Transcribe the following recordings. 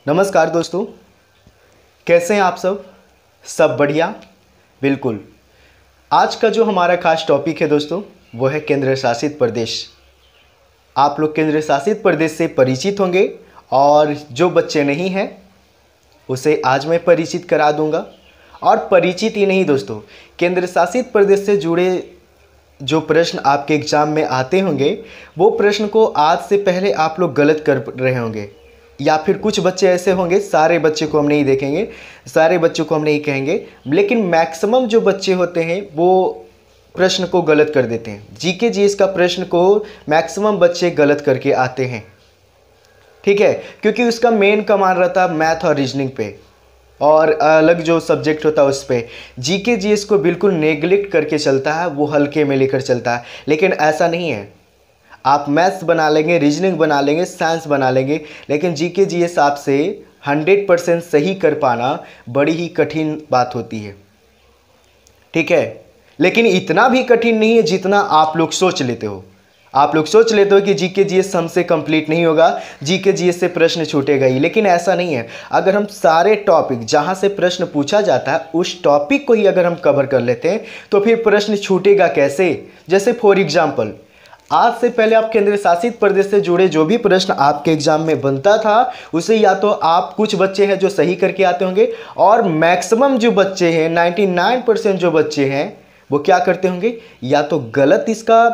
नमस्कार दोस्तों, कैसे हैं आप सब बढ़िया। बिल्कुल। आज का जो हमारा खास टॉपिक है दोस्तों, वो है केंद्र शासित प्रदेश। आप लोग केंद्र शासित प्रदेश से परिचित होंगे और जो बच्चे नहीं हैं उसे आज मैं परिचित करा दूंगा। और परिचित ही नहीं दोस्तों, केंद्र शासित प्रदेश से जुड़े जो प्रश्न आपके एग्जाम में आते होंगे वो प्रश्न को आज से पहले आप लोग गलत कर रहे होंगे, या फिर कुछ बच्चे ऐसे होंगे, सारे बच्चे को हम नहीं देखेंगे, सारे बच्चों को हम नहीं कहेंगे, लेकिन मैक्सिमम जो बच्चे होते हैं वो प्रश्न को गलत कर देते हैं। जीके जीएस का प्रश्न को मैक्सिमम बच्चे गलत करके आते हैं, ठीक है, क्योंकि उसका मेन कमांड रहता है मैथ और रीजनिंग पे, और अलग जो सब्जेक्ट होता है उस पर। जीके जीएस को बिल्कुल नेग्लेक्ट करके चलता है, वो हल्के में लेकर चलता है, लेकिन ऐसा नहीं है। आप मैथ्स बना लेंगे, रीजनिंग बना लेंगे, साइंस बना लेंगे, लेकिन जीके जीएस आपसे 100% सही कर पाना बड़ी ही कठिन बात होती है, ठीक है। लेकिन इतना भी कठिन नहीं है जितना आप लोग सोच लेते हो। आप लोग सोच लेते हो कि जीके जीएस हमसे कंप्लीट नहीं होगा, जीके जीएस से प्रश्न छूटेगा ही, लेकिन ऐसा नहीं है। अगर हम सारे टॉपिक जहां से प्रश्न पूछा जाता है उस टॉपिक को ही अगर हम कवर कर लेते हैं तो फिर प्रश्न छूटेगा कैसे। जैसे फॉर एग्जाम्पल, आज से पहले आप केंद्र शासित प्रदेश से जुड़े जो भी प्रश्न आपके एग्जाम में बनता था उसे या तो आप कुछ बच्चे हैं जो सही करके आते होंगे, और मैक्सिमम जो बच्चे हैं 99% जो बच्चे हैं वो क्या करते होंगे, या तो गलत इसका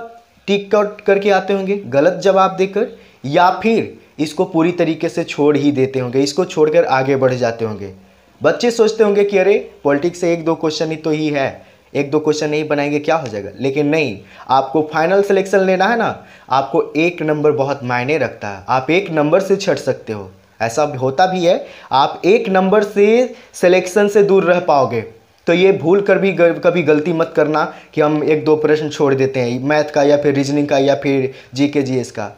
टिक आउट करके आते होंगे गलत जवाब देकर, या फिर इसको पूरी तरीके से छोड़ ही देते होंगे, इसको छोड़कर आगे बढ़ जाते होंगे। बच्चे सोचते होंगे कि अरे पॉलिटिक्स से 1-2 क्वेश्चन ही तो ही है, 1-2 क्वेश्चन नहीं बनाएंगे क्या हो जाएगा। लेकिन नहीं, आपको फाइनल सिलेक्शन लेना है ना, आपको 1 नंबर बहुत मायने रखता है। आप 1 नंबर से छट सकते हो, ऐसा होता भी है। आप 1 नंबर से सिलेक्शन से दूर रह पाओगे। तो ये भूल कर भी कभी गलती मत करना कि हम 1-2 प्रश्न छोड़ देते हैं मैथ का या फिर रीजनिंग का या फिर जीके जीएस का।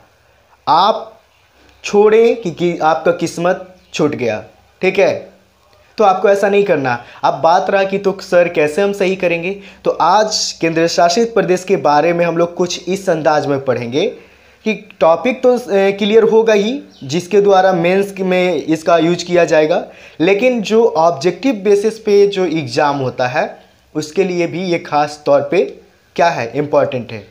आप छोड़ें कि आपका किस्मत छूट गया, ठीक है। तो आपको ऐसा नहीं करना। अब बात रहा कि तो सर कैसे हम सही करेंगे, तो आज केंद्र शासित प्रदेश के बारे में हम लोग कुछ इस अंदाज में पढ़ेंगे कि टॉपिक तो क्लियर होगा ही जिसके द्वारा मेंस में इसका यूज किया जाएगा, लेकिन जो ऑब्जेक्टिव बेसिस पे जो एग्ज़ाम होता है उसके लिए भी ये खास तौर पे क्या है, इम्पॉर्टेंट है।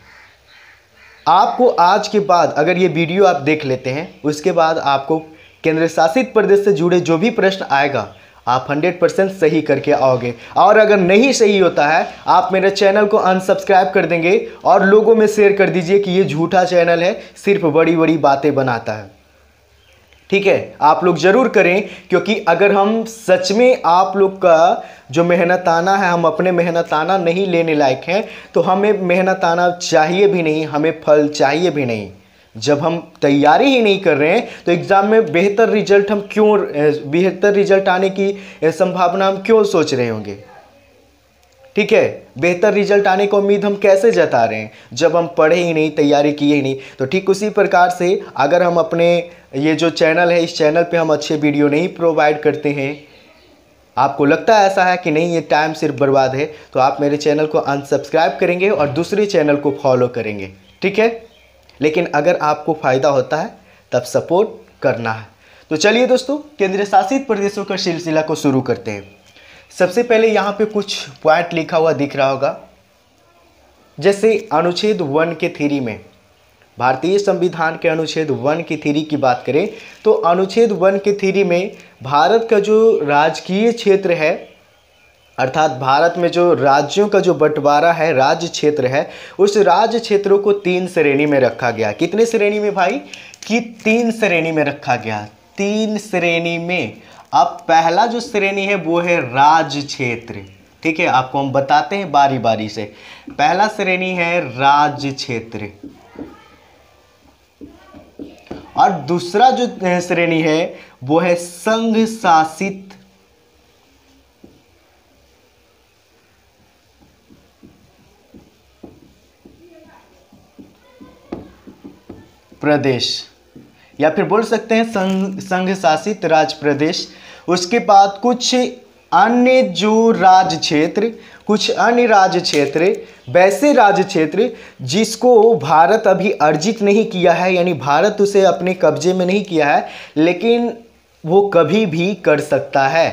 आपको आज के बाद अगर ये वीडियो आप देख लेते हैं उसके बाद आपको केंद्र शासित प्रदेश से जुड़े जो भी प्रश्न आएगा आप 100% सही करके आओगे। और अगर नहीं सही होता है आप मेरे चैनल को अनसब्सक्राइब कर देंगे और लोगों में शेयर कर दीजिए कि ये झूठा चैनल है, सिर्फ बड़ी बड़ी बातें बनाता है, ठीक है। आप लोग जरूर करें, क्योंकि अगर हम सच में आप लोग का जो मेहनताना है, हम अपने मेहनताना नहीं लेने लायक हैं तो हमें मेहनताना चाहिए भी नहीं, हमें फल चाहिए भी नहीं। जब हम तैयारी ही नहीं कर रहे हैं तो एग्ज़ाम में बेहतर रिजल्ट आने की संभावना हम क्यों सोच रहे होंगे, ठीक है। बेहतर रिजल्ट आने की उम्मीद हम कैसे जता रहे हैं जब हम पढ़े ही नहीं, तैयारी किए ही नहीं। तो ठीक उसी प्रकार से अगर हम अपने ये जो चैनल है इस चैनल पे हम अच्छे वीडियो नहीं प्रोवाइड करते हैं, आपको लगता है ऐसा है कि नहीं ये टाइम सिर्फ बर्बाद है, तो आप मेरे चैनल को अनसब्सक्राइब करेंगे और दूसरे चैनल को फॉलो करेंगे, ठीक है। लेकिन अगर आपको फ़ायदा होता है तब सपोर्ट करना है। तो चलिए दोस्तों, केंद्र शासित प्रदेशों का सिलसिला को शुरू करते हैं। सबसे पहले यहाँ पे कुछ पॉइंट लिखा हुआ दिख रहा होगा, जैसे अनुच्छेद 1 के थ्योरी में, भारतीय संविधान के अनुच्छेद 1 की थ्योरी की बात करें तो अनुच्छेद 1 के थ्योरी में भारत का जो राजकीय क्षेत्र है, अर्थात भारत में जो राज्यों का जो बंटवारा है, राज्य क्षेत्र है, उस राज्य क्षेत्रों को 3 श्रेणी में रखा गया। कितने श्रेणी में भाई, कि 3 श्रेणी में रखा गया, 3 श्रेणी में। अब पहला जो श्रेणी है वो है राज्य क्षेत्र, ठीक है। आपको हम बताते हैं बारी बारी से। पहला श्रेणी है राज्य क्षेत्र, और दूसरा जो श्रेणी है वो है संघ शासित प्रदेश, या फिर बोल सकते हैं संघ शासित राज्य प्रदेश। उसके बाद कुछ अन्य जो राज्य क्षेत्र, कुछ अन्य राज्य क्षेत्र, वैसे राज्य क्षेत्र जिसको भारत अभी अर्जित नहीं किया है, यानी भारत उसे अपने कब्जे में नहीं किया है, लेकिन वो कभी भी कर सकता है।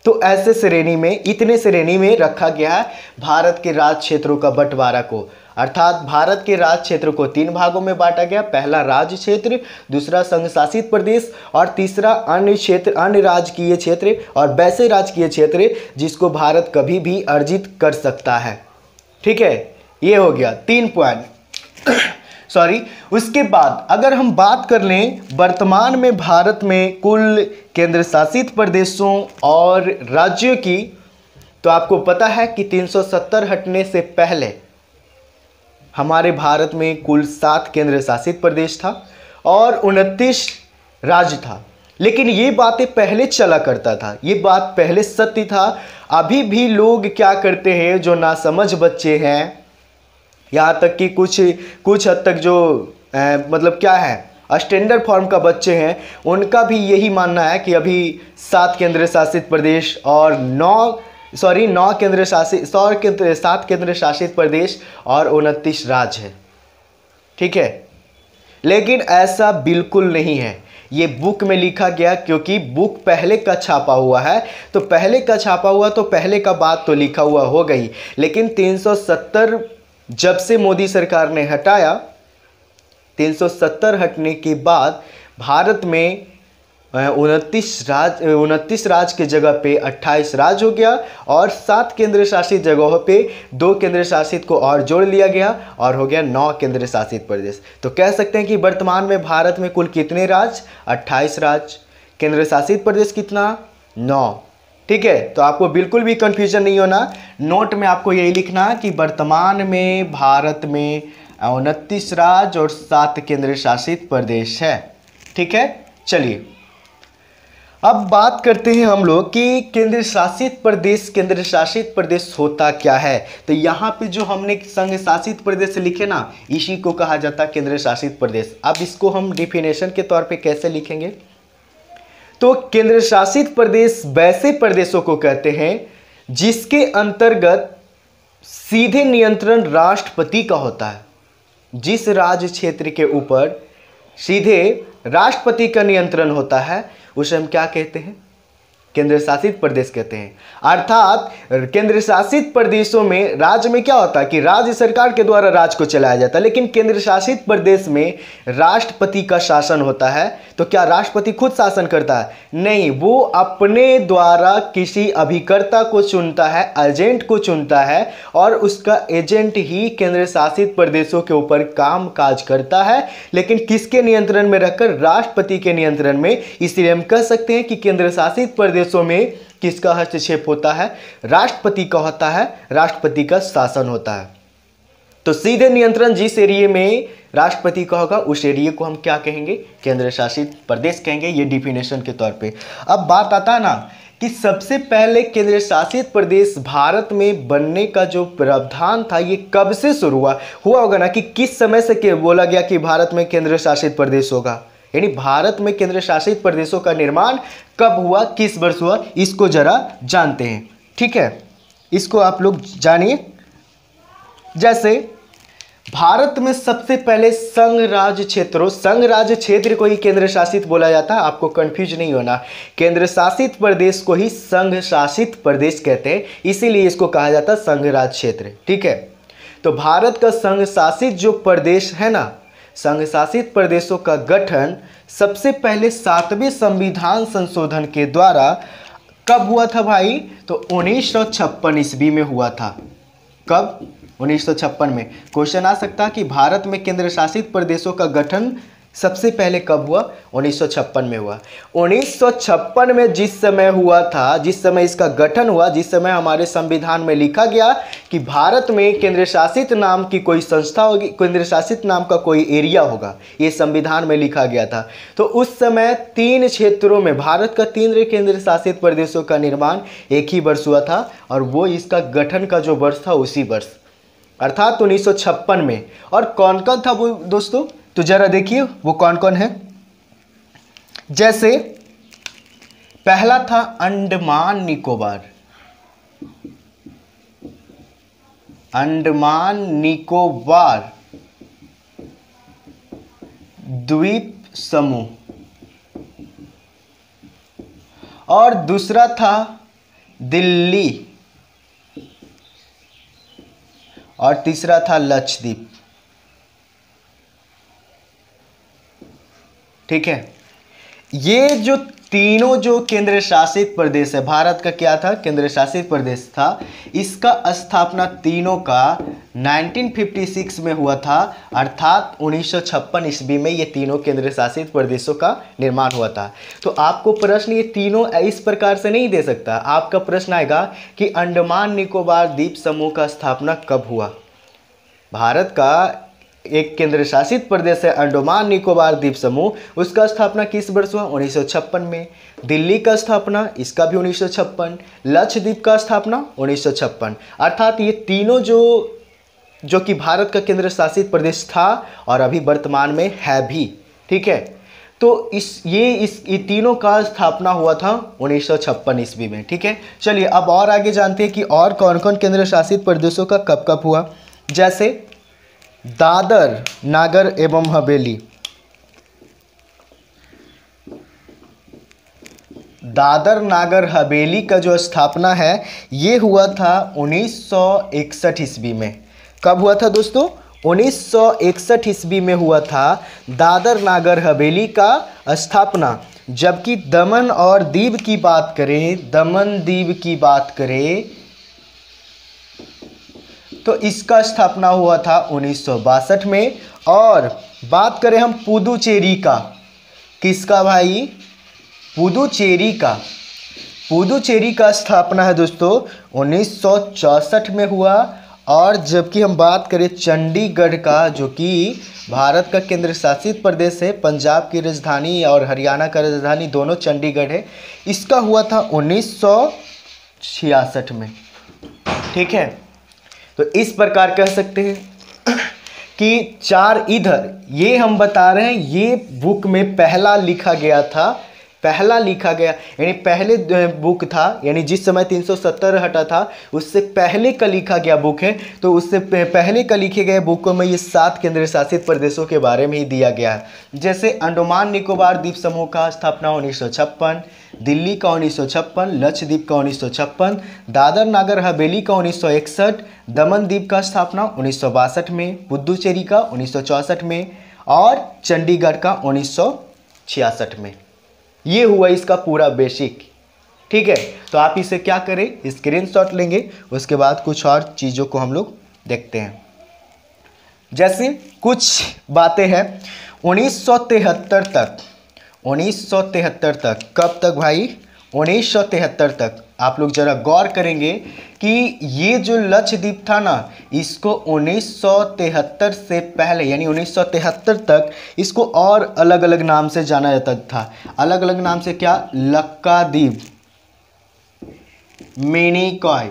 तो ऐसे श्रेणी में, इतने श्रेणी में रखा गया है भारत के राज्य क्षेत्रों का बंटवारा को। अर्थात भारत के राज्य क्षेत्र को 3 भागों में बांटा गया। पहला राज्य क्षेत्र, दूसरा संघ शासित प्रदेश और तीसरा अन्य क्षेत्र, अन्य राजकीय क्षेत्र और वैसे राजकीय क्षेत्र जिसको भारत कभी भी अर्जित कर सकता है। ठीक है, ये हो गया 3 पॉइंट। सॉरी। उसके बाद अगर हम बात कर लें वर्तमान में भारत में कुल केंद्र शासित प्रदेशों और राज्यों की, तो आपको पता है कि 370 हटने से पहले हमारे भारत में कुल 7 केंद्र शासित प्रदेश था और 29 राज्य था। लेकिन ये बातें पहले चला करता था, ये बात पहले सत्य था। अभी भी लोग क्या करते हैं, जो नासमझ बच्चे हैं, यहाँ तक कि कुछ हद तक जो मतलब क्या है स्टैंडर्ड फॉर्म का बच्चे हैं, उनका भी यही मानना है कि अभी 7 केंद्र शासित प्रदेश और 7 केंद्र शासित प्रदेश और 29 राज्य है। ठीक है, लेकिन ऐसा बिल्कुल नहीं है। ये बुक में लिखा गया, क्योंकि बुक पहले का छापा हुआ है, तो पहले का छापा हुआ तो पहले का बात तो लिखा हुआ हो गई। लेकिन 370 जब से मोदी सरकार ने हटाया, 370 हटने के बाद भारत में 29 राज्य की जगह पे 28 राज्य हो गया और 7 केंद्र शासित जगहों पे 2 केंद्र शासित को और जोड़ लिया गया और हो गया 9 केंद्र शासित प्रदेश। तो कह सकते हैं कि वर्तमान में भारत में कुल कितने राज्य? 28 राज्य। केंद्र शासित प्रदेश कितना? 9। ठीक है, तो आपको बिल्कुल भी कंफ्यूजन नहीं होना। नोट में आपको यही लिखना कि वर्तमान में भारत में 29 राज्य और 7 केंद्र शासित प्रदेश है। ठीक है, चलिए अब बात करते हैं हम लोग कि केंद्र शासित प्रदेश होता क्या है। तो यहाँ पे जो हमने संघ शासित प्रदेश लिखे ना, इसी को कहा जाता है केंद्र शासित प्रदेश। अब इसको हम डिफिनेशन के तौर पे कैसे लिखेंगे? तो केंद्र शासित प्रदेश वैसे प्रदेशों को कहते हैं जिसके अंतर्गत सीधे नियंत्रण राष्ट्रपति का होता है। जिस राज्य क्षेत्र के ऊपर सीधे राष्ट्रपति का नियंत्रण होता है उसे हम क्या कहते हैं? केंद्र शासित प्रदेश कहते हैं। अर्थात केंद्र शासित प्रदेशों में राज्य में क्या होता है कि राज्य सरकार के द्वारा राज्य को चलाया जाता है, लेकिन केंद्र शासित प्रदेश में राष्ट्रपति का शासन होता है। तो क्या राष्ट्रपति खुद शासन करता है? नहीं, वो अपने द्वारा किसी अभिकर्ता को चुनता है, एजेंट को चुनता है और उसका एजेंट ही केंद्र शासित प्रदेशों के ऊपर काम काज करता है, लेकिन किसके नियंत्रण में रहकर? राष्ट्रपति के नियंत्रण में। इसलिए हम कह सकते हैं कि केंद्र शासित प्रदेशों में किसका हस्तक्षेप होता है? राष्ट्रपति का होता है, राष्ट्रपति का शासन होता है। तो सीधे नियंत्रण जिस एरिया में राष्ट्रपति का होगा उस एरिया को हम क्या कहेंगे? केंद्र शासित प्रदेश कहेंगे। ये डिफिनेशन के तौर पे। अब बात आता है ना कि सबसे पहले केंद्र शासित प्रदेश भारत में बनने का जो प्रावधान था ये कब से शुरू हुआ होगा ना, कि किस समय से बोला गया कि भारत में केंद्र शासित प्रदेश होगा, यानी भारत में केंद्र शासित प्रदेशों का निर्माण कब हुआ, किस वर्ष हुआ, इसको जरा जानते हैं। ठीक है, इसको आप लोग जानिए। जैसे भारत में सबसे पहले संघ राज्य क्षेत्र को ही केंद्र शासित बोला जाता है। आपको कंफ्यूज नहीं होना, केंद्र शासित प्रदेश को ही संघ शासित प्रदेश कहते हैं, इसीलिए इसको कहा जाता है संघ राज्य क्षेत्र। ठीक है, तो भारत का संघ शासित जो प्रदेश है ना, संघ शासित प्रदेशों का गठन सबसे पहले 7वें संविधान संशोधन के द्वारा कब हुआ था भाई? तो 1956 ईस्वी में हुआ था। कब? 1956 में। क्वेश्चन आ सकता है कि भारत में केंद्र शासित प्रदेशों का गठन सबसे पहले कब हुआ? 1956 में हुआ। 1956 में जिस समय हुआ था, जिस समय इसका गठन हुआ, जिस समय हमारे संविधान में लिखा गया कि भारत में केंद्र शासित नाम की कोई संस्था होगी, केंद्र शासित नाम का कोई एरिया होगा, ये संविधान में लिखा गया था। तो उस समय 3 क्षेत्रों में भारत का 3 केंद्र शासित प्रदेशों का निर्माण एक ही वर्ष हुआ था और वो इसका गठन का जो वर्ष था उसी वर्ष, अर्थात 1956 में। और कौन कौन था वो दोस्तों? तो जरा देखिए वो कौन कौन है। जैसे पहला था अंडमान निकोबार, अंडमान निकोबार द्वीप समूह। और दूसरा था दिल्ली और तीसरा था लक्षद्वीप। ठीक है, ये जो तीनों जो केंद्र शासित प्रदेश है, भारत का क्या था, केंद्र शासित प्रदेश था, इसका स्थापना तीनों का 1956 में हुआ था, अर्थात 1956 ईस्वी में ये तीनों केंद्र शासित प्रदेशों का निर्माण हुआ था। तो आपको प्रश्न ये तीनों इस प्रकार से नहीं दे सकता। आपका प्रश्न आएगा कि अंडमान निकोबार द्वीप समूह का स्थापना कब हुआ। भारत का एक केंद्र शासित प्रदेश है अंडमान निकोबार द्वीप समूह, उसका स्थापना किस वर्ष हुआ, 1956 में। दिल्ली का स्थापना, इसका भी 1956। लक्षद्वीप का स्थापना 1956। अर्थात ये तीनों जो कि भारत का केंद्र शासित प्रदेश था और अभी वर्तमान में है भी। ठीक है, तो ये तीनों का स्थापना हुआ था 1956 ईस्वी में। ठीक है, चलिए अब और आगे जानते हैं कि और कौन कौन केंद्र शासित प्रदेशों का कब कब हुआ। जैसे दादर नागर एवं हवेली, दादर नागर हवेली का जो स्थापना है ये हुआ था 1961 ईस्वी में। कब हुआ था दोस्तों, 1961 ईस्वी में हुआ था दादर नागर हवेली का स्थापना। जबकि दमन और दीव की बात करें, दमन दीव की बात करें तो इसका स्थापना हुआ था 1962 में। और बात करें हम पुदुचेरी का, किसका भाई, पुदुचेरी का, पुदुचेरी का स्थापना है दोस्तों 1964 में हुआ। और जबकि हम बात करें चंडीगढ़ का, जो कि भारत का केंद्र शासित प्रदेश है, पंजाब की राजधानी और हरियाणा का राजधानी दोनों चंडीगढ़ है, इसका हुआ था 1966 में। ठीक है, तो इस प्रकार कह सकते हैं कि चार इधर ये हम बता रहे हैं, ये बुक में पहला लिखा गया था, पहला लिखा गया यानी पहले बुक था, यानी जिस समय 370 हटा था उससे पहले का लिखा गया बुक है। तो उससे पहले का लिखे गए बुकों में ये 7 केंद्र शासित प्रदेशों के बारे में ही दिया गया है। जैसे अंडमान निकोबार द्वीप समूह का स्थापना 1956, दिल्ली का 1956, लक्षद्वीप का 1956, दादर नागर हवेली का 1961, दमन द्वीप का स्थापना 1962 में, पुदुचेरी का 1964 में और चंडीगढ़ का 1966 में। ये हुआ इसका पूरा बेसिक। ठीक है, तो आप इसे क्या करें, स्क्रीनशॉट लेंगे, उसके बाद कुछ और चीज़ों को हम लोग देखते हैं। जैसे कुछ बातें हैं 1973 तक, 1973 तक, कब तक भाई, 1973 तक। आप लोग जरा गौर करेंगे कि ये जो लक्षद्वीप था ना, इसको 1973 से पहले यानी 1973 तक इसको और अलग अलग नाम से जाना जाता था। अलग अलग नाम से क्या, लक्काद्वीप, मिनिकॉय,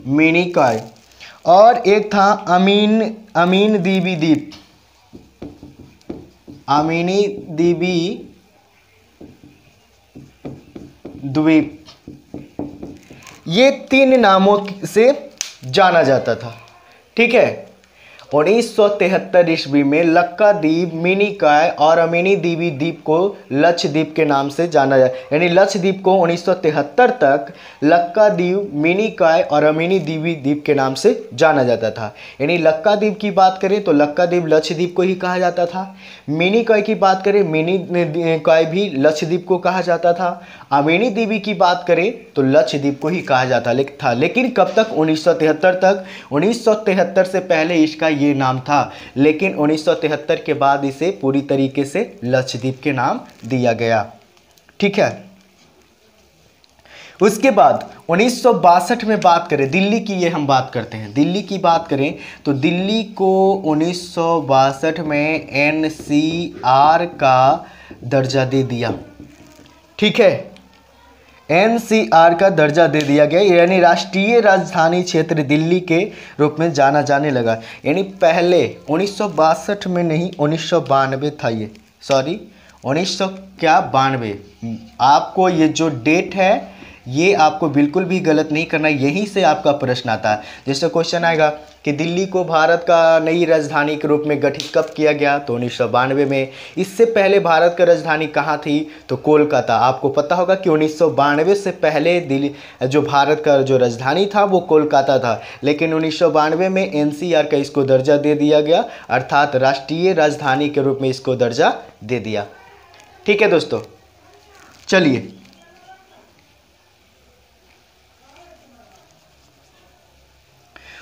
मिनिकॉय, और एक था अमीन दीवी द्वीप, अमीनी दीवी द्वीप। ये 3 नामों से जाना जाता था। ठीक है, 1973 ईस्वी में लक्काद्वीप, मिनिकॉय और अमीनी दीवी द्वीप को लक्षद्वीप के नाम से जाना जाए, यानी लक्षद्वीप को 1973 तक लक्काद्वीप, मिनिकॉय और अमीनी दीवी द्वीप के नाम से जाना जाता था। यानी लक्काद्वीप की बात करें तो लक्काद्वीप लक्षद्वीप को ही कहा जाता था, मिनिकॉय की बात करें मिनिकॉय भी लक्षद्वीप को कहा जाता था, अमीनी दीवी की बात करें तो लक्षद्वीप को ही कहा जाता था। लेकिन कब तक, 1973 तक। 1973 से पहले इसका ये नाम था, लेकिन 1973 के बाद इसे पूरी तरीके से लक्षद्वीप के नाम दिया गया। ठीक है, उसके बाद 1962 में बात करें दिल्ली की, ये हम बात करते हैं, दिल्ली की बात करें तो दिल्ली को 1962 में NCR का दर्जा दे दिया। ठीक है, NCR का दर्जा दे दिया गया, यानी राष्ट्रीय राजधानी क्षेत्र दिल्ली के रूप में जाना जाने लगा। यानी पहले 1962 में नहीं, 1992 था ये, सॉरी 1992। आपको ये जो डेट है ये आपको बिल्कुल भी गलत नहीं करना, यहीं से आपका प्रश्न आता है। जैसे क्वेश्चन आएगा कि दिल्ली को भारत का नई राजधानी के रूप में गठित कब किया गया, तो 1992 में। इससे पहले भारत का राजधानी कहाँ थी, तो कोलकाता। आपको पता होगा कि 1992 से पहले दिल्ली जो भारत का जो राजधानी था वो कोलकाता था, लेकिन 1992 में एनसीआर का इसको दर्जा दे दिया गया, अर्थात राष्ट्रीय राजधानी के रूप में इसको दर्जा दे दिया। ठीक है दोस्तों, चलिए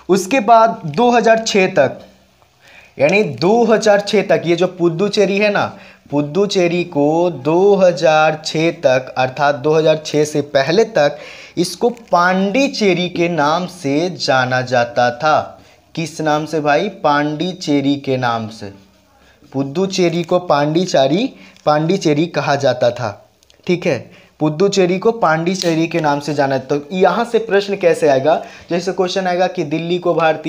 उसके बाद 2006 तक, यानी 2006 तक ये जो पुदुचेरी है ना, पुदुचेरी को 2006 तक अर्थात 2006 से पहले तक इसको पांडिचेरी के नाम से जाना जाता था। किस नाम से भाई, पांडिचेरी के नाम से। पुदुचेरी को पांडिचेरी कहा जाता था। ठीक है, पुदुचेरी को पांडिचेरी के नाम से जाना। तो यहाँ से प्रश्न कैसे आएगा, जैसे क्वेश्चन आएगा कि दिल्ली को भारत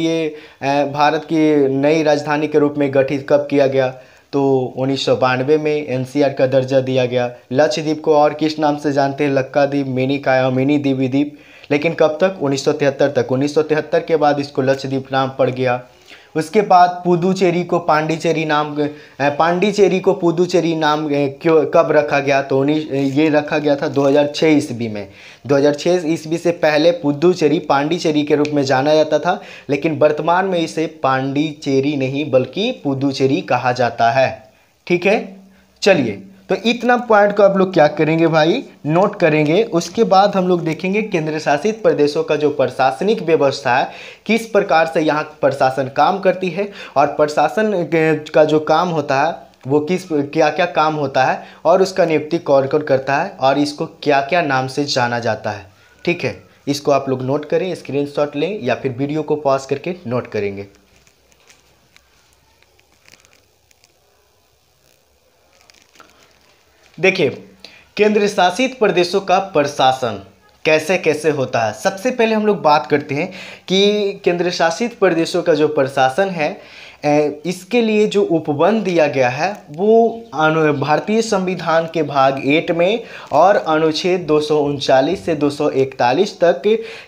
की नई राजधानी के रूप में गठित कब किया गया, तो 1992 में एनसीआर का दर्जा दिया गया। लक्षद्वीप को और किस नाम से जानते हैं, लक्काद्वीप, मिनी द्वीप, लेकिन कब तक, 1973 तक। 1973 के बाद इसको लक्षद्वीप नाम पड़ गया। उसके बाद पुदुचेरी को पांडिचेरी को पुदुचेरी नाम क्यों कब रखा गया, तो ये रखा गया था 2006 ईस्वी में। 2006 ईस्वी से पहले पुदुचेरी पांडिचेरी के रूप में जाना जाता था, लेकिन वर्तमान में इसे पांडिचेरी नहीं बल्कि पुदुचेरी कहा जाता है। ठीक है, चलिए तो इतना पॉइंट को आप लोग क्या करेंगे भाई, नोट करेंगे। उसके बाद हम लोग देखेंगे केंद्र शासित प्रदेशों का जो प्रशासनिक व्यवस्था है, किस प्रकार से यहाँ प्रशासन काम करती है, और प्रशासन का जो काम होता है वो क्या क्या काम होता है, और उसका नियुक्ति कौन कौन करता है, और इसको क्या क्या नाम से जाना जाता है। ठीक है, इसको आप लोग नोट करें, स्क्रीनशॉट लें या फिर वीडियो को पॉज करके नोट करेंगे। देखिए, केंद्र शासित प्रदेशों का प्रशासन कैसे कैसे होता है। सबसे पहले हम लोग बात करते हैं कि केंद्र शासित प्रदेशों का जो प्रशासन है, इसके लिए जो उपबंध दिया गया है वो भारतीय संविधान के भाग 8 में और अनुच्छेद 239 से 241 तक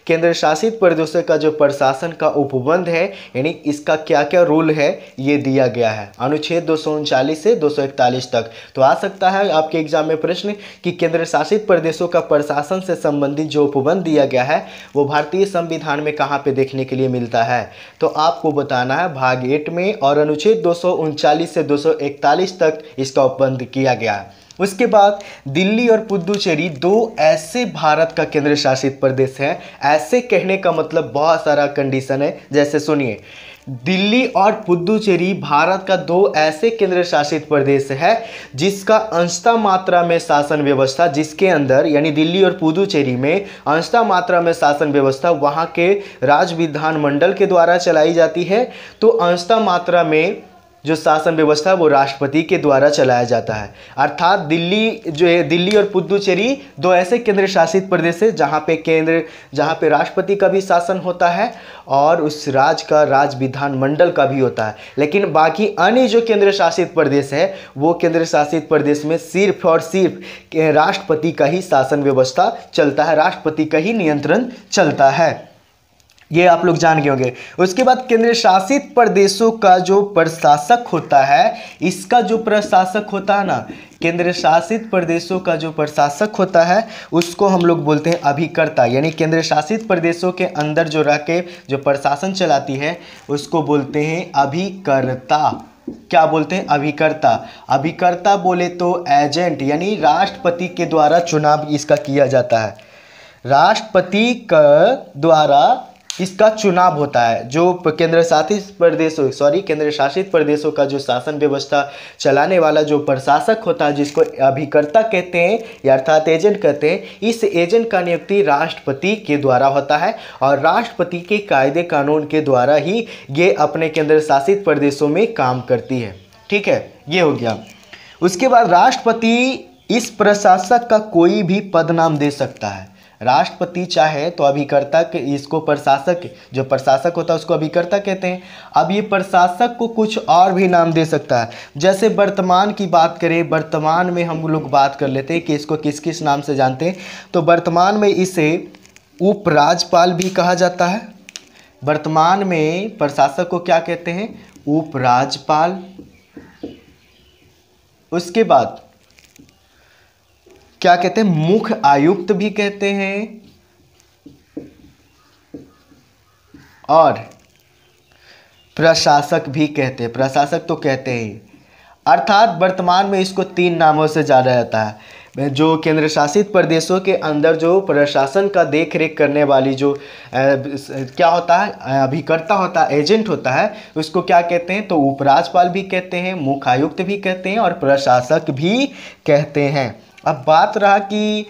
केंद्र शासित प्रदेशों का जो प्रशासन का उपबंध है, यानी इसका क्या क्या रूल है, ये दिया गया है अनुच्छेद 239 से 241 तक। तो आ सकता है आपके एग्जाम में प्रश्न कि केंद्र शासित प्रदेशों का प्रशासन से संबंधित जो उपबंध दिया गया है वो भारतीय संविधान में कहाँ पे देखने के लिए मिलता है, तो आपको बताना है भाग 8 में और अनुच्छेद 239 से 241 तक इसका उपबंध किया गया है। उसके बाद दिल्ली और पुदुचेरी दो ऐसे भारत का केंद्र शासित प्रदेश है। ऐसे कहने का मतलब बहुत सारा कंडीशन है, जैसे सुनिए, दिल्ली और पुदुचेरी भारत का दो ऐसे केंद्र शासित प्रदेश है जिसका अंशतः मात्रा में शासन व्यवस्था, जिसके अंदर यानी दिल्ली और पुदुचेरी में अंशतः मात्रा में शासन व्यवस्था वहां के राज्य विधानमंडल के द्वारा चलाई जाती है, तो अंशतः मात्रा में जो शासन व्यवस्था वो राष्ट्रपति के द्वारा चलाया जाता है। अर्थात दिल्ली और पुदुचेरी दो ऐसे केंद्र शासित प्रदेश है जहाँ पे राष्ट्रपति का भी शासन होता है और उस राज्य का राज्य विधानमंडल का भी होता है। लेकिन बाकी अन्य जो केंद्र शासित प्रदेश है वो केंद्र शासित प्रदेश में सिर्फ और सिर्फ राष्ट्रपति का ही शासन व्यवस्था चलता है, राष्ट्रपति का ही नियंत्रण चलता है। ये आप लोग जान गए होंगे। उसके बाद केंद्र शासित प्रदेशों का जो प्रशासक होता है, इसका जो प्रशासक होता है ना, केंद्र शासित प्रदेशों का जो प्रशासक होता है उसको हम लोग बोलते हैं अभिकर्ता। यानी केंद्र शासित प्रदेशों के अंदर जो रह के जो प्रशासन चलाती है उसको बोलते हैं अभिकर्ता। क्या बोलते हैं, अभिकर्ता। अभिकर्ता बोले तो एजेंट, यानी राष्ट्रपति के द्वारा चुनाव इसका किया जाता है, राष्ट्रपति का द्वारा इसका चुनाव होता है। जो केंद्र शासित प्रदेशों का जो शासन व्यवस्था चलाने वाला जो प्रशासक होता है जिसको अभिकर्ता कहते हैं या अर्थात एजेंट कहते हैं, इस एजेंट का नियुक्ति राष्ट्रपति के द्वारा होता है और राष्ट्रपति के कायदे कानून के द्वारा ही ये अपने केंद्र शासित प्रदेशों में काम करती है। ठीक है, ये हो गया। उसके बाद राष्ट्रपति इस प्रशासक का कोई भी पद नाम दे सकता है। राष्ट्रपति चाहे तो अभिकर्ता के, इसको प्रशासक, जो प्रशासक होता है उसको अभिकर्ता कहते हैं। अब ये प्रशासक को कुछ और भी नाम दे सकता है। जैसे वर्तमान की बात करें, वर्तमान में हम लोग बात कर लेते हैं कि इसको किस किस नाम से जानते हैं। तो वर्तमान में इसे उपराज्यपाल भी कहा जाता है। वर्तमान में प्रशासक को क्या कहते हैं? उपराज्यपाल। उसके बाद क्या कहते हैं? मुख्य आयुक्त भी कहते हैं और प्रशासक भी कहते हैं। प्रशासक तो कहते हैं, अर्थात वर्तमान में इसको 3 नामों से जाना जाता है। जो केंद्र शासित प्रदेशों के अंदर जो प्रशासन का देख रेख करने वाली जो क्या होता है, अभिकर्ता होता है, एजेंट होता है, उसको क्या कहते हैं? तो उपराज्यपाल भी कहते हैं, मुख्य आयुक्त भी कहते हैं और प्रशासक भी कहते हैं। अब बात रहा कि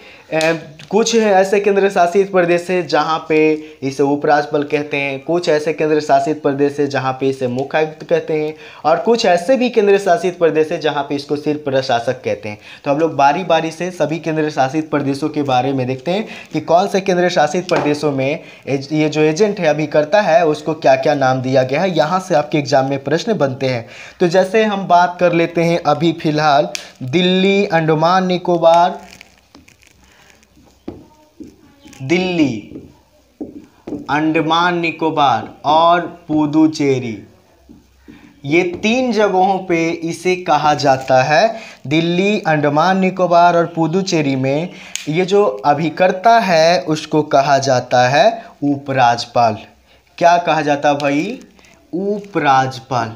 कुछ ऐसे केंद्र शासित प्रदेश है जहाँ पे इसे उपराज्यपाल कहते हैं, कुछ ऐसे केंद्र शासित प्रदेश है जहाँ पे इसे मुख्य आयुक्त कहते हैं और कुछ ऐसे भी केंद्र शासित प्रदेश है जहाँ पे इसको सिर्फ प्रशासक कहते हैं। तो हम लोग बारी बारी से सभी केंद्र शासित प्रदेशों के बारे में देखते हैं कि कौन से केंद्र शासित प्रदेशों में ये जो एजेंट है, अभिकर्ता है, उसको क्या क्या नाम दिया गया है। यहाँ से आपके एग्जाम में प्रश्न बनते हैं। तो जैसे हम बात कर लेते हैं अभी फिलहाल दिल्ली, अंडमान निकोबार, दिल्ली, अंडमान निकोबार और पुदुचेरी, ये 3 जगहों पे इसे कहा जाता है। दिल्ली, अंडमान निकोबार और पुदुचेरी में ये जो अभिकर्ता है उसको कहा जाता है उपराज्यपाल। क्या कहा जाता भाई? उपराज्यपाल।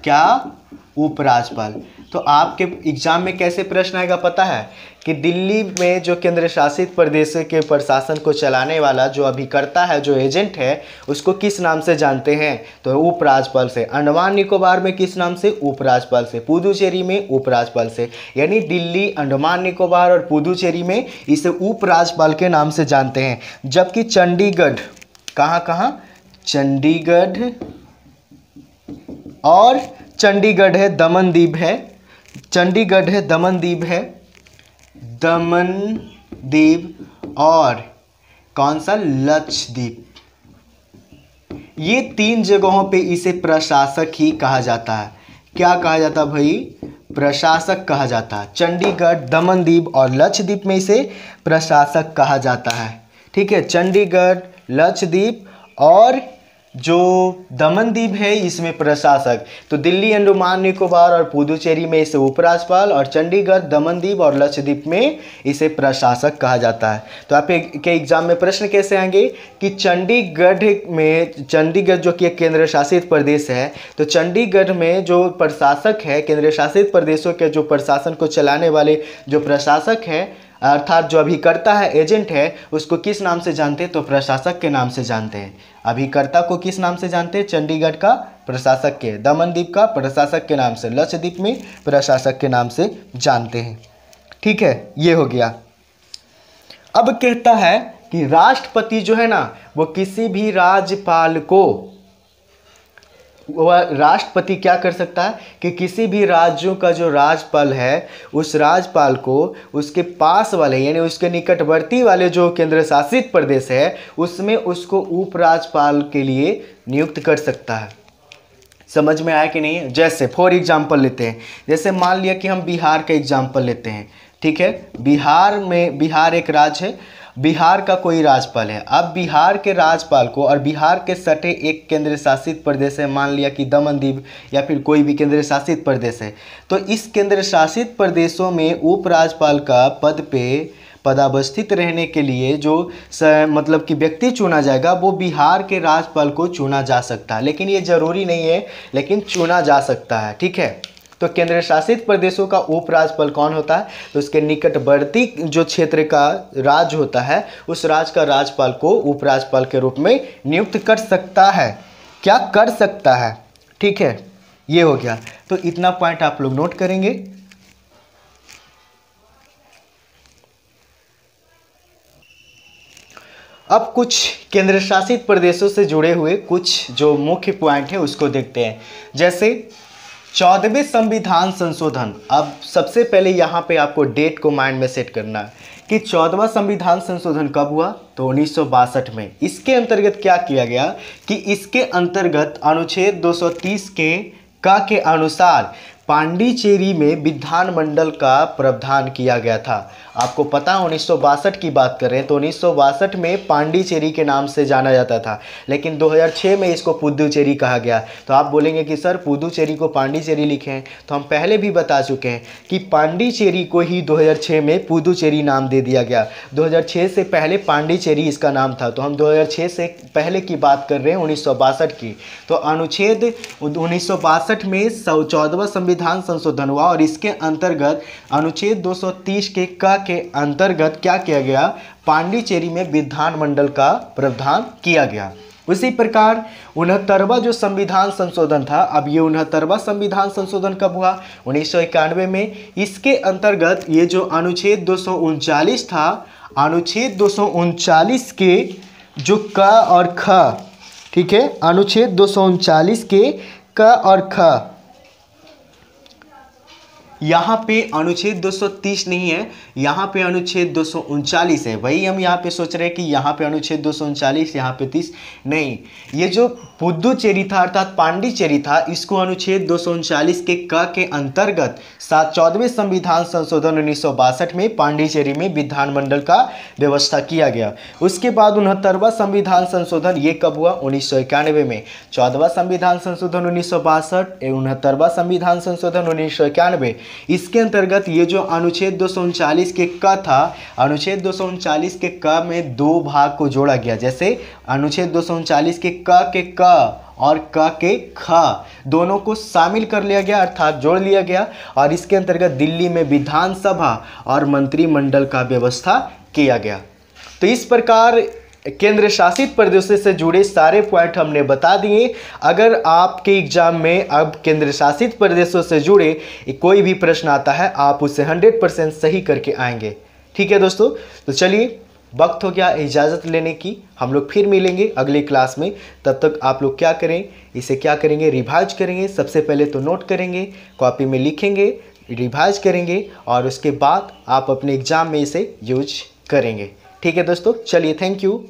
क्या? उपराज्यपाल। तो आपके एग्जाम में कैसे प्रश्न आएगा पता है कि दिल्ली में जो केंद्र शासित प्रदेश के प्रशासन को चलाने वाला जो अभिकर्ता है, जो एजेंट है, उसको किस नाम से जानते हैं? तो उपराज्यपाल से। अंडमान निकोबार में किस नाम से? उपराज्यपाल से। पुदुचेरी में उपराज्यपाल से। यानी दिल्ली, अंडमान निकोबार और पुदुचेरी में इसे उपराज्यपाल के नाम से जानते हैं। जबकि चंडीगढ़, कहाँ? चंडीगढ़ और चंडीगढ़ है, दमनदीप है, चंडीगढ़ है, दमनदीप है, दमनदीप और कौन सा? लक्षद्वीप। ये 3 जगहों पे इसे प्रशासक ही कहा जाता है। क्या कहा जाता भाई? प्रशासक कहा जाता है। चंडीगढ़, दमनदीप और लक्षद्वीप में इसे प्रशासक कहा जाता है। ठीक है, चंडीगढ़, लक्षद्वीप और जो दमनदीप है इसमें प्रशासक। तो दिल्ली, अंडमान निकोबार और पुदुचेरी में इसे उपराज्यपाल और चंडीगढ़, दमनदीप और लक्षद्वीप में इसे प्रशासक कहा जाता है। तो आपके एग्जाम में प्रश्न कैसे आएंगे कि चंडीगढ़ जो कि एक केंद्र शासित प्रदेश है, तो चंडीगढ़ में जो प्रशासक है, केंद्र शासित प्रदेशों के जो प्रशासन को चलाने वाले जो प्रशासक है, अर्थात जो अभिकर्ता है, एजेंट है, उसको किस नाम से जानते हैं? तो प्रशासक के नाम से जानते हैं। अभिकर्ता को किस नाम से जानते हैं? चंडीगढ़ का प्रशासक के, दमनदीप का प्रशासक के नाम से, लक्षद्वीप में प्रशासक के नाम से जानते हैं। ठीक है, ये हो गया। अब कहता है कि राष्ट्रपति जो है ना, वो किसी भी राज्यपाल को, वह राष्ट्रपति क्या कर सकता है कि किसी भी राज्यों का जो राज्यपाल है, उस राज्यपाल को उसके पास वाले यानी उसके निकटवर्ती वाले जो केंद्र शासित प्रदेश है उसमें उसको उपराज्यपाल के लिए नियुक्त कर सकता है। समझ में आया कि नहीं? जैसे फॉर एग्जाम्पल लेते हैं, जैसे मान लिया कि हम बिहार का एग्जाम्पल लेते हैं। ठीक है, बिहार एक राज्य है, बिहार का कोई राज्यपाल है। अब बिहार के राज्यपाल को और बिहार के सटे एक केंद्र शासित प्रदेश है, मान लिया कि दमनदीप या फिर कोई भी केंद्र शासित प्रदेश है, तो इस केंद्र शासित प्रदेशों में उपराज्यपाल का पद पे पदावस्थित रहने के लिए जो मतलब कि व्यक्ति चुना जाएगा वो बिहार के राज्यपाल को चुना जा सकता है। लेकिन ये जरूरी नहीं है, लेकिन चुना जा सकता है। ठीक है, तो केंद्र शासित प्रदेशों का उपराज्यपाल कौन होता है? तो उसके निकटवर्ती जो क्षेत्र का राज्य होता है उस राज्य का राज्यपाल को उपराज्यपाल के रूप में नियुक्त कर सकता है। क्या कर सकता है? ठीक है, ये हो गया। तो इतना पॉइंट आप लोग नोट करेंगे। अब कुछ केंद्र शासित प्रदेशों से जुड़े हुए कुछ जो मुख्य पॉइंट है उसको देखते हैं। जैसे 14वें संविधान संशोधन। अब सबसे पहले यहाँ पे आपको डेट को माइंड में सेट करना है कि 14वां संविधान संशोधन कब हुआ, तो 1962 में। इसके अंतर्गत क्या किया गया कि इसके अंतर्गत अनुच्छेद 230 के अनुसार पांडिचेरी में विधानमंडल का प्रावधान किया गया था। आपको पता है 1962 की बात कर रहे हैं, तो 1962 में पांडिचेरी के नाम से जाना जाता था, लेकिन 2006 में इसको पुदुचेरी कहा गया। तो आप बोलेंगे कि सर पुदुचेरी को पांडिचेरी लिखे हैं, तो हम पहले भी बता चुके हैं कि पांडिचेरी को ही 2006 में पुदुचेरी नाम दे दिया गया। 2006 से पहले पांडिचेरी इसका नाम था, तो हम 2006 से पहले की बात कर रहे हैं 1962 की। तो अनुच्छेद 1962 में 14वां संविधान संशोधन हुआ और इसके अंतर्गत अनुच्छेद 230 के अंतर्गत क्या किया गया, पांडिचेरी में विधानमंडल का प्रावधान किया गया। उसी प्रकार 69वां जो संविधान संशोधन था, अब ये 69वां संविधान संशोधन कब हुआ, 1991 में। इसके अंतर्गत ये जो अनुच्छेद 239 था, अनुच्छेद 239 के जो क और ख, ठीक है, अनुच्छेद 239 के क और ख, यहाँ पे अनुच्छेद 230 नहीं है, यहाँ पे अनुच्छेद 239 है। वही हम यहाँ पे सोच रहे हैं कि यहाँ पे अनुच्छेद 239, यहाँ पे 30 नहीं। ये जो पुदुचेरी था अर्थात पांडिचेरी था, इसको अनुच्छेद 239 के अंतर्गत 14वें संविधान संशोधन 1962 में पांडिचेरी में विधानमंडल का व्यवस्था किया गया। उसके बाद 69वां संविधान संशोधन ये कब हुआ, 1991 में। 14वां संविधान संशोधन 1962, 69वां संविधान संशोधन 1991। इसके अंतर्गत ये जो अनुच्छेद 239 के क था, अनुच्छेद 239 के क में दो भाग को जोड़ा गया। जैसे अनुच्छेद 239 के क और क के ख दोनों को शामिल कर लिया गया अर्थात जोड़ लिया गया, और इसके अंतर्गत दिल्ली में विधानसभा और मंत्रिमंडल का व्यवस्था किया गया। तो इस प्रकार केंद्र शासित प्रदेशों से जुड़े सारे पॉइंट हमने बता दिए। अगर आपके एग्जाम में अब केंद्र शासित प्रदेशों से जुड़े कोई भी प्रश्न आता है, आप उसे 100% सही करके आएंगे। ठीक है दोस्तों, तो चलिए वक्त हो गया इजाज़त लेने की। हम लोग फिर मिलेंगे अगली क्लास में। तब तक आप लोग क्या करें, इसे क्या करेंगे, रिवाइज करेंगे। सबसे पहले तो नोट करेंगे, कॉपी में लिखेंगे, रिवाइज करेंगे, और उसके बाद आप अपने एग्जाम में इसे यूज करेंगे। ठीक है दोस्तों, चलिए, थैंक यू।